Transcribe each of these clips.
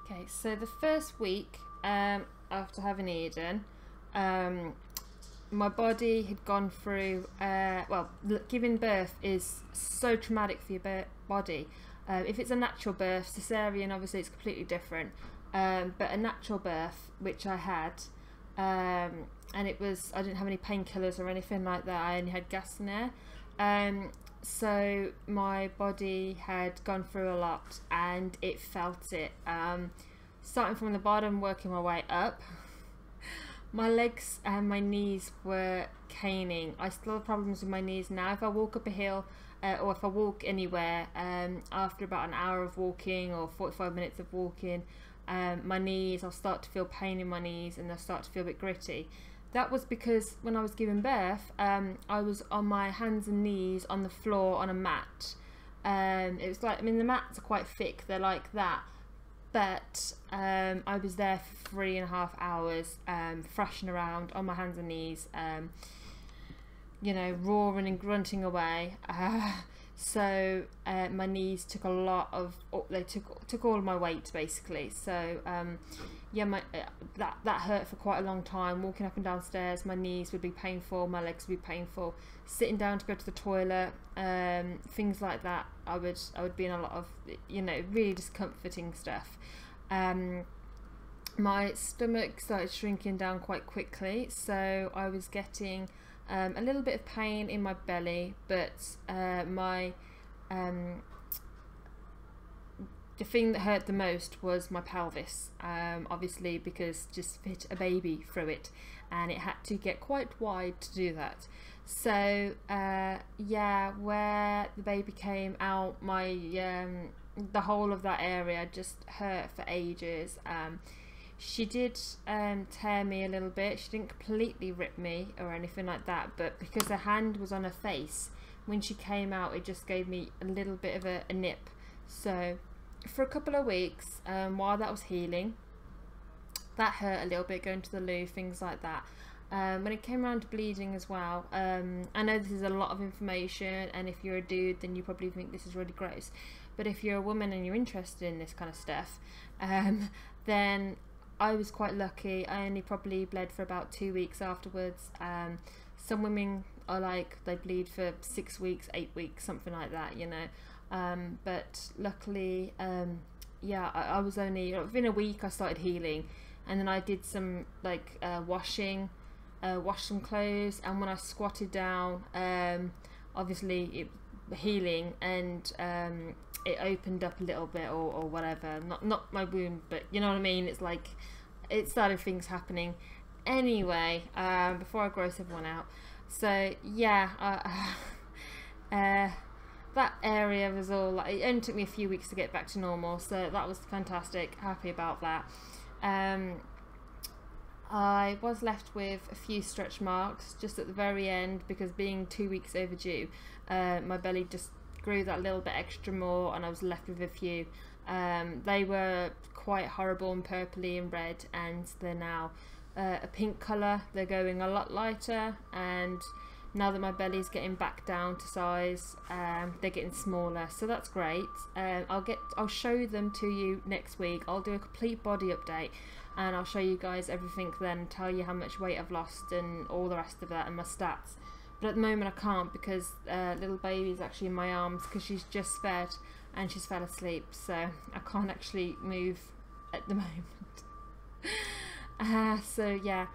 Okay, so the first week after having Eden, my body had gone through, giving birth is so traumatic for your body. If it's a natural birth, cesarean obviously it's completely different, but a natural birth, which I had, and it was, I didn't have any painkillers or anything like that, I only had gas and air. So my body had gone through a lot and it felt it. Starting from the bottom, working my way up. My legs and my knees were caning. I still have problems with my knees now. If I walk up a hill or if I walk anywhere, after about an hour of walking or 45 minutes of walking, my knees, I'll start to feel pain in my knees and they'll start to feel a bit gritty. That was because when I was giving birth, I was on my hands and knees on the floor on a mat. It was like, I mean, the mats are quite thick, they're like that, but I was there for 3.5 hours, thrashing around on my hands and knees, you know, roaring and grunting away. So my knees took a lot of, they took all of my weight basically. So yeah, that hurt for quite a long time. Walking up and down stairs, my knees would be painful, my legs would be painful. Sitting down to go to the toilet, things like that, I would be in a lot of, you know, really discomforting stuff. My stomach started shrinking down quite quickly, so I was getting a little bit of pain in my belly, but the thing that hurt the most was my pelvis, obviously, because just fit a baby through it and it had to get quite wide to do that. So yeah, where the baby came out, my the whole of that area just hurt for ages. She did tear me a little bit. She didn't completely rip me or anything like that, but because her hand was on her face, when she came out, it just gave me a little bit of a nip. So for a couple of weeks, while that was healing, that hurt a little bit, going to the loo, things like that. When it came around to bleeding as well, I know this is a lot of information, and if you're a dude then you probably think this is really gross, but if you're a woman and you're interested in this kind of stuff, then I was quite lucky. I only probably bled for about 2 weeks afterwards. Some women are like, they bleed for 6 weeks, 8 weeks, something like that, you know. But luckily, yeah, I was only, within a week I started healing, and then I did some like washing, washed some clothes, and when I squatted down, obviously it healing, and it opened up a little bit or whatever, not my wound, but you know what I mean, it's like it started things happening anyway, before I gross everyone out. So yeah, that area was all like, it only took me a few weeks to get back to normal, so that was fantastic, happy about that. I was left with a few stretch marks just at the very end, because being 2 weeks overdue, my belly just grew that little bit extra more, and I was left with a few. They were quite horrible and purpley and red, and they're now a pink colour. They're going a lot lighter, and now that my belly's getting back down to size, they're getting smaller, so that's great. I'll show them to you next week. I'll do a complete body update, and I'll show you guys everything then, tell you how much weight I've lost and all the rest of that, and my stats. But at the moment I can't, because little baby's actually in my arms, because she's just fed and she's fell asleep, so I can't actually move at the moment. So yeah,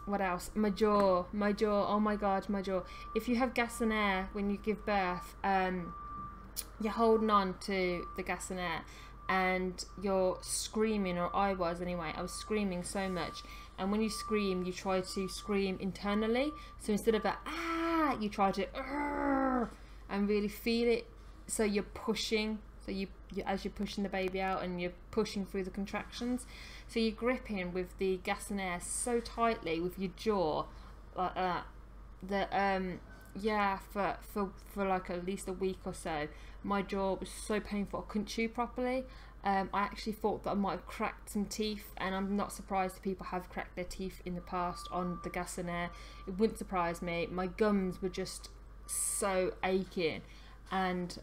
what else? My jaw, oh my god, my jaw. If you have gas and air when you give birth, you're holding on to the gas and air, and you're screaming, or I was anyway, I was screaming so much. And when you scream, you try to scream internally, so instead of a ah, you try to and really feel it. So you're pushing, so you as you're pushing the baby out, and you're pushing through the contractions, so you're gripping with the gas and air so tightly with your jaw like that, that yeah, for like at least a week or so, my jaw was so painful I couldn't chew properly. I actually thought that I might have cracked some teeth, and I'm not surprised if people have cracked their teeth in the past on the gas and air. It wouldn't surprise me. My gums were just so aching, and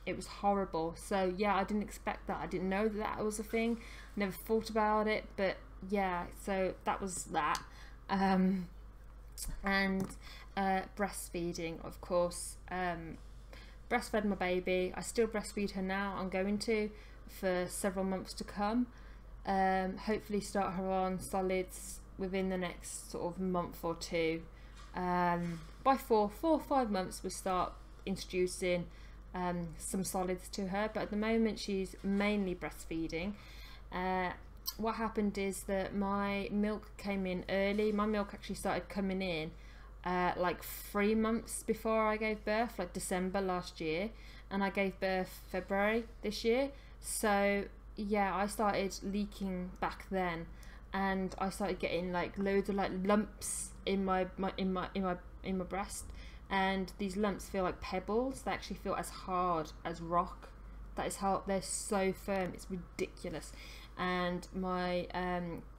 it was horrible. So yeah, I didn't expect that. I didn't know that that was a thing. Never thought about it, but yeah, so that was that. And breastfeeding, of course. Breastfed my baby. I still breastfeed her now. I'm going to for several months to come. Hopefully start her on solids within the next sort of month or two. By 4 or 5 months we'll start introducing some solids to her, but at the moment she's mainly breastfeeding. What happened is that my milk came in early. My milk actually started coming in like 3 months before I gave birth, like December last year, and I gave birth February this year. So yeah, I started leaking back then, and I started getting like loads of like lumps in my breast, and these lumps feel like pebbles. They actually feel as hard as rock. That is how they're so firm. It's ridiculous. And my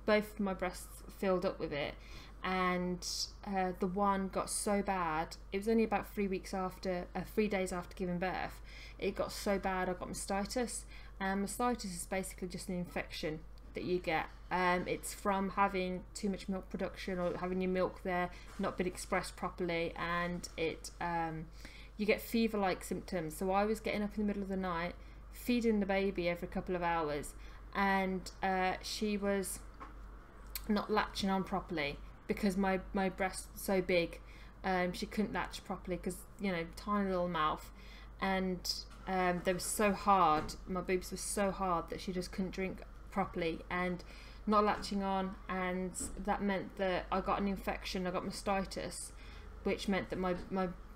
both my breasts filled up with it, and the one got so bad. It was only about 3 days after giving birth. It got so bad I got mastitis, and mastitis is basically just an infection that you get. It's from having too much milk production, or having your milk there not been expressed properly, and it you get fever-like symptoms. So I was getting up in the middle of the night, feeding the baby every couple of hours, and she was not latching on properly because my breast was so big. She couldn't latch properly because, you know, tiny little mouth, and they were so hard. My boobs were so hard that she just couldn't drink properly and not latching on, and that meant that I got an infection. I got mastitis, which meant that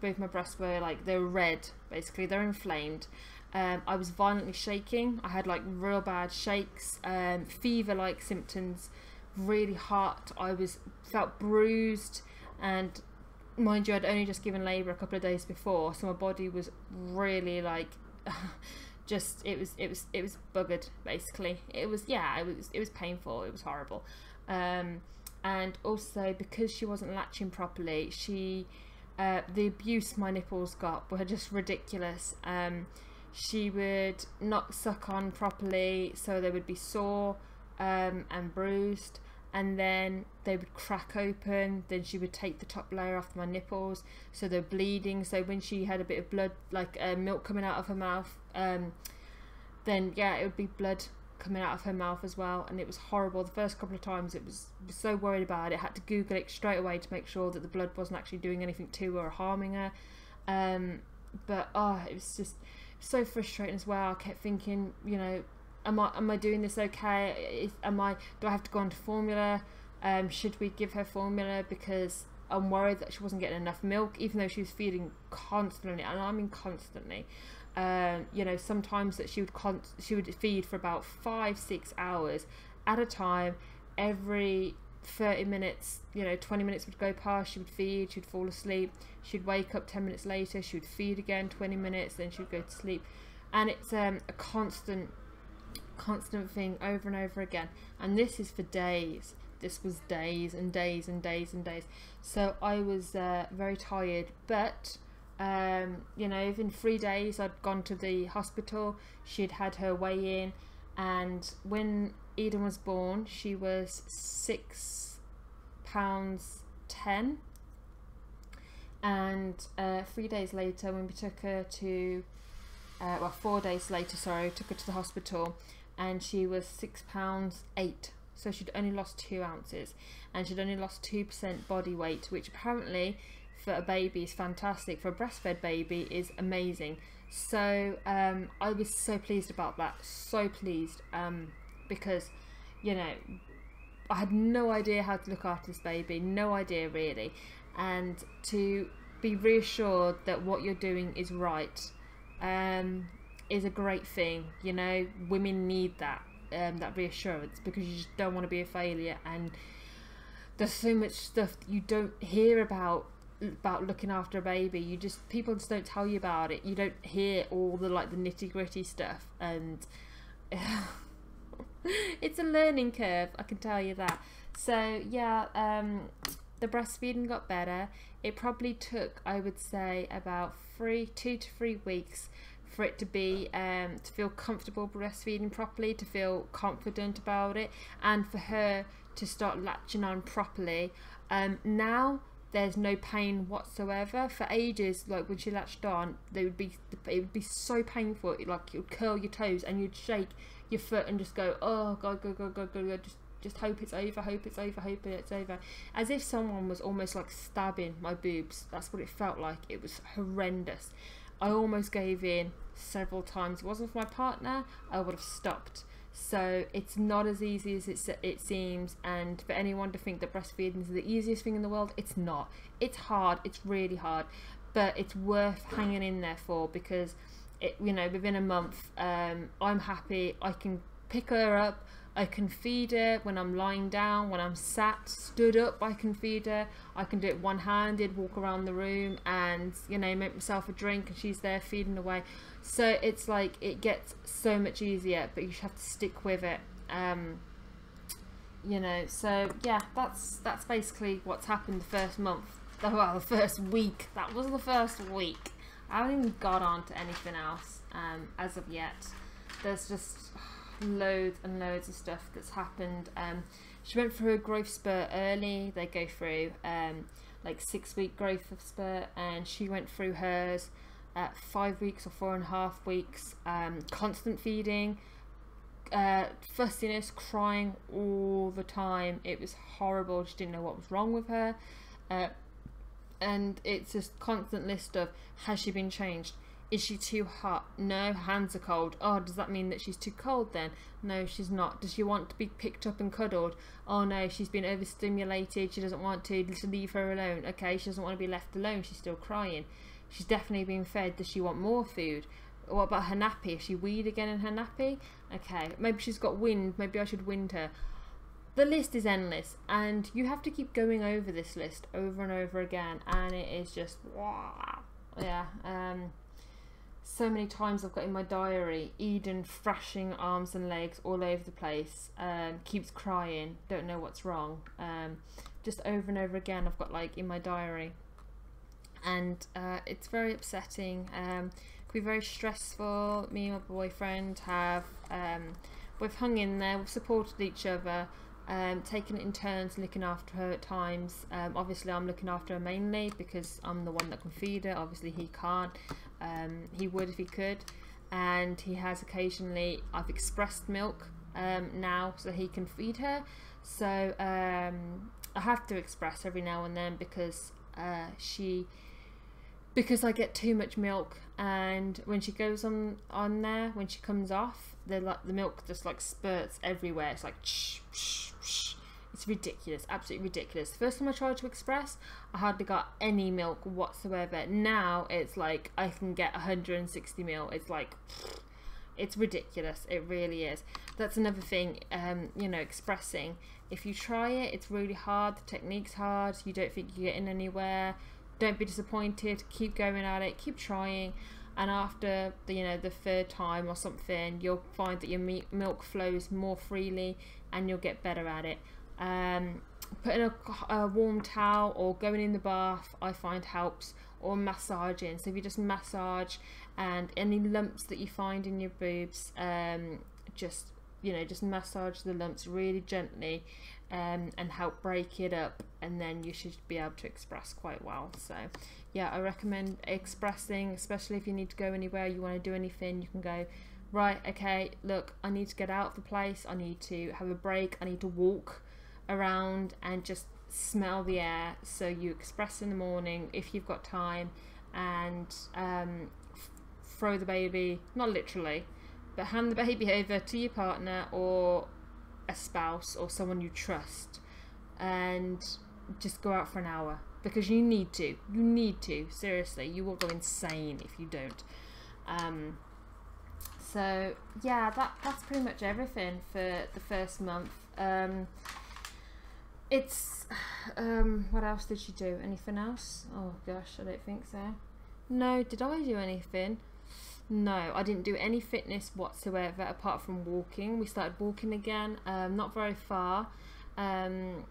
both my breasts were like, they were red, basically they're inflamed. I was violently shaking. I had like real bad shakes, fever-like symptoms, really hot. I felt bruised, and mind you, I'd only just given labour a couple of days before, so my body was really like just it was buggered, basically. It was painful. It was horrible. And also because she wasn't latching properly, the abuse my nipples got were just ridiculous. She would not suck on properly, so they would be sore and bruised, and then they would crack open. Then she would take the top layer off my nipples, so they're bleeding. So when she had a bit of blood, like milk coming out of her mouth, then yeah, it would be blood coming out of her mouth as well, and it was horrible. The first couple of times I was so worried about it. I had to Google it straight away to make sure that the blood wasn't actually doing anything to her or harming her. But it was just so frustrating as well. I kept thinking, you know, am I doing this okay? Do I have to go on to formula? Should we give her formula? Because I'm worried that she wasn't getting enough milk, even though she was feeding constantly, and I mean constantly. You know, sometimes that she would feed for about 5-6 hours at a time. Every 30 minutes, you know, 20 minutes would go past, she would feed, she'd fall asleep, she'd wake up 10 minutes later, she would feed again 20 minutes, then she'd go to sleep. And it's a constant thing over and over again, and this is for days. This was days and days and days and days. So I was very tired, but you know, within 3 days I'd gone to the hospital. She'd had her weigh in, and when Eden was born, she was 6 pounds 10, and 3 days later, when we took her to 4 days later, sorry, took her to the hospital, and she was 6 pounds 8. So she'd only lost 2 ounces, and she'd only lost 2% body weight, which apparently for a baby is fantastic. For a breastfed baby is amazing. So I was so pleased about that, so pleased, because, you know, I had no idea how to look after this baby, no idea really, and to be reassured that what you're doing is right is a great thing. You know, women need that reassurance, because you just don't want to be a failure, and there's so much stuff you don't hear about looking after a baby. People just don't tell you about it. You don't hear all the like the nitty-gritty stuff, and it's a learning curve, I can tell you that. So yeah, the breastfeeding got better. It probably took, I would say, about 2 to 3 weeks for it to be to feel comfortable breastfeeding properly, to feel confident about it, and for her to start latching on properly. Now there's no pain whatsoever. For ages, like when she latched on, it would be so painful, like you'd curl your toes and you'd shake your foot and just go, oh god, go, just hope it's over, hope it's over, as if someone was almost like stabbing my boobs. That's what it felt like. It was horrendous. I almost gave in several times. If it wasn't for my partner, I would have stopped. So it's not as easy as it seems, and for anyone to think that breastfeeding is the easiest thing in the world, it's not. It's hard, it's really hard, but it's worth hanging in there for, because it, you know, within a month, I'm happy. I can pick her up, I can feed her when I'm lying down, when I'm sat, stood up, I can feed her. I can do it one-handed, walk around the room and, you know, make myself a drink and she's there feeding away. So it's like, it gets so much easier, but you have to stick with it. You know, so yeah, that's basically what's happened the first month. Well, the first week. That was the first week. I haven't even got on to anything else as of yet. There's just loads and loads of stuff that's happened. She went through a growth spurt early. They go through like 6-week growth of spurt, and she went through hers at 5 weeks or 4.5 weeks. Constant feeding, fussiness, crying all the time. It was horrible. She didn't know what was wrong with her, and it's just constant list of, has she been changed? Is she too hot? No, hands are cold. Oh, does that mean that she's too cold then? No, she's not. Does she want to be picked up and cuddled? Oh no, she's been overstimulated. She doesn't want to. Just leave her alone. Okay, she doesn't want to be left alone. She's still crying. She's definitely being fed. Does she want more food? What about her nappy? Is she weed again in her nappy? Okay, maybe she's got wind. Maybe I should wind her. The list is endless, and you have to keep going over this list over and over again, and it is just, wow. Yeah, so many times I've got in my diary, Eden thrashing arms and legs all over the place, keeps crying, don't know what's wrong, just over and over again I've got like in my diary, and it's very upsetting. It can be very stressful. Me and my boyfriend have we've hung in there, we've supported each other, taking it in turns looking after her at times. Obviously I'm looking after her mainly because I'm the one that can feed her. Obviously he can't. He would if he could, and he has occasionally. I've expressed milk now so he can feed her, so I have to express every now and then because because I get too much milk, and when she goes on there, when she comes off, the milk just like spurts everywhere. It's like shh, shh, shh. It's ridiculous, absolutely ridiculous. The first time I tried to express, I hardly got any milk whatsoever. Now it's like I can get 160 ml. It's like, it's ridiculous. It really is. That's another thing, you know, expressing. If you try it, it's really hard. The technique's hard. You don't think you're getting anywhere. Don't be disappointed. Keep going at it. Keep trying. And after the, you know, the third time or something, you'll find that your milk flows more freely, and you'll get better at it. Putting a warm towel or going in the bath I find helps, or massaging. So if you just massage, and any lumps that you find in your boobs, just, you know, just massage the lumps really gently, and help break it up, and then you should be able to express quite well. So yeah, I recommend expressing, especially if you need to go anywhere, you want to do anything, you can go, right, okay, look, I need to get out of the place, I need to have a break, I need to walk around and just smell the air. So you express in the morning if you've got time, and throw the baby, not literally, but hand the baby over to your partner or a spouse or someone you trust, and just go out for an hour, because you need to, seriously, you will go insane if you don't. So yeah, that's pretty much everything for the first month. It's what else did she do? Anything else? Oh gosh, I don't think so. No, did I do anything? No, I didn't do any fitness whatsoever apart from walking. We started walking again, not very far, and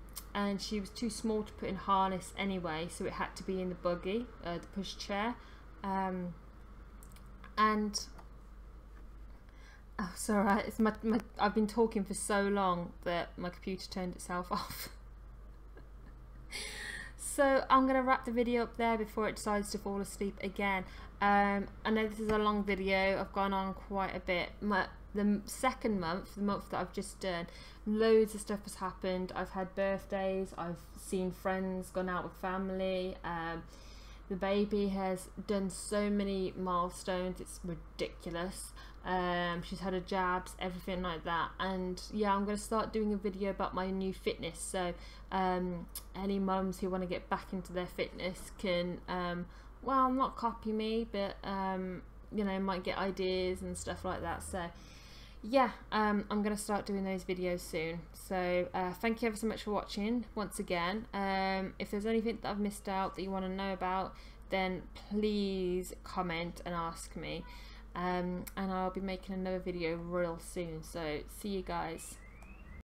she was too small to put in harness anyway, so it had to be in the buggy, the push chair, And oh, sorry, it's my I've been talking for so long that my computer turned itself off. So I'm gonna wrap the video up there before it decides to fall asleep again. I know this is a long video, I've gone on quite a bit. The second month, the month that I've just done, loads of stuff has happened. I've had birthdays, I've seen friends, gone out with family. The baby has done so many milestones, it's ridiculous. She's had her jabs, everything like that. And yeah, I'm going to start doing a video about my new fitness, so any mums who want to get back into their fitness can well, not copy me, but you know, might get ideas and stuff like that. So yeah, I'm going to start doing those videos soon. So thank you ever so much for watching once again. If there's anything that I've missed out that you want to know about, then please comment and ask me. And I'll be making another video real soon. So see you guys.